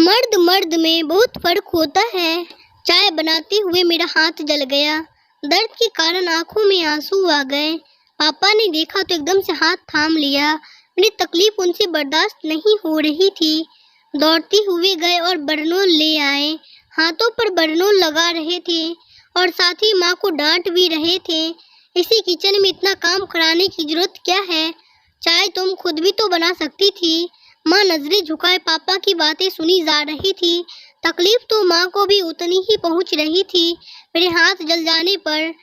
मर्द मर्द में बहुत फर्क होता है। चाय बनाते हुए मेरा हाथ जल गया। दर्द के कारण आंखों में आंसू आ गए। पापा ने देखा तो एकदम से हाथ थाम लिया। मेरी तकलीफ उनसे बर्दाश्त नहीं हो रही थी। दौड़ते हुए गए और बरनोल ले आए। हाथों पर बरनोल लगा रहे थे और साथ ही माँ को डांट भी रहे थे। इसी किचन में इतना काम कराने की जरूरत क्या है? चाय तुम खुद भी तो बना सकती थी। माँ नजरें झुकाए पापा की बातें सुनी जा रही थी। तकलीफ तो माँ को भी उतनी ही पहुँच रही थी मेरे हाथ जल जाने पर,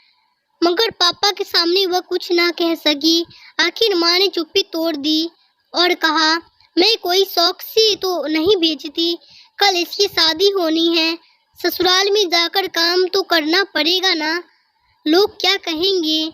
मगर पापा के सामने वह कुछ ना कह सकी। आखिर माँ ने चुप्पी तोड़ दी और कहा, मैं कोई शौक से तो नहीं बेचती। कल इसकी शादी होनी है, ससुराल में जाकर काम तो करना पड़ेगा ना। लोग क्या कहेंगे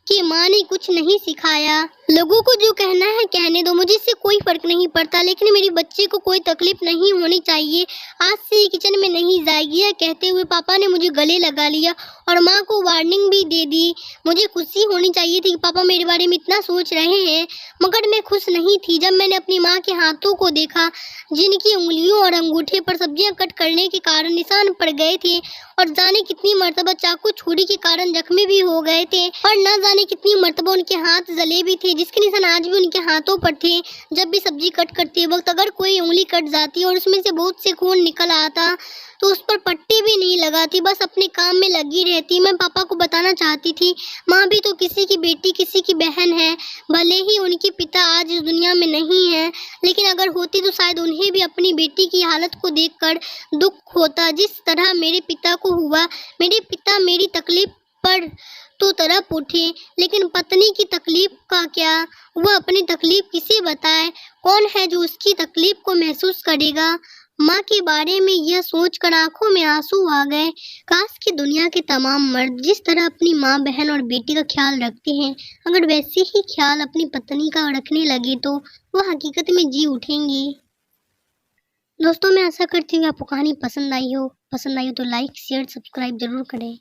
कि माँ ने कुछ नहीं सिखाया। लोगों को जो कहना है कहने दो, मुझे इससे कोई फर्क नहीं पड़ता, लेकिन मेरी बच्चे को कोई तकलीफ नहीं होनी चाहिए। आज से ये किचन में नहीं जाएगी। यह कहते हुए पापा ने मुझे गले लगा लिया और माँ को वार्निंग भी दे दी। मुझे खुशी होनी चाहिए थी कि पापा मेरे बारे में इतना सोच रहे हैं, मगर मैं खुश नहीं थी जब मैंने अपनी माँ के हाथों को देखा, जिनकी उंगलियों और अंगूठे पर सब्जियां कट करने के कारण निशान पड़ गए थे और जाने कितनी मर्तबा चाकू छुरी के कारण जख्मी भी हो गए थे और न जाने कितनी मर्तबा उनके हाथ जले भी थे, जिसके निशान आज भी उनके हाथों पर थे। जब भी सब्जी कट करते वक्त अगर कोई उंगली कट जाती और उसमें से बहुत से खून निकल आता तो उस पर पट्टी भी नहीं लगाती, बस अपने काम में लगी रहती। मैं पापा को बताना चाहती थी, माँ भी तो किसी की बेटी, किसी की बहन है। भले ही उनके पिता आज इस दुनिया में नहीं है, लेकिन अगर होती तो शायद उन्हें भी अपनी बेटी की हालत को देखकर दुख होता, जिस तरह मेरे पिता को हुआ। मेरे पिता मेरी तकलीफ पर तो तड़प उठे, लेकिन पत्नी की तकलीफ का क्या? वह अपनी तकलीफ किसे बताए? कौन है जो उसकी तकलीफ को महसूस करेगा? माँ के बारे में यह सोचकर आंखों में आंसू आ गए। काश कि दुनिया के तमाम मर्द जिस तरह अपनी माँ, बहन और बेटी का ख्याल रखते हैं, अगर वैसे ही ख्याल अपनी पत्नी का रखने लगे तो वह हकीकत में जी उठेंगी। दोस्तों, मैं आशा करती हूँ आपको कहानी पसंद आई हो तो लाइक, शेयर, सब्सक्राइब जरूर करें।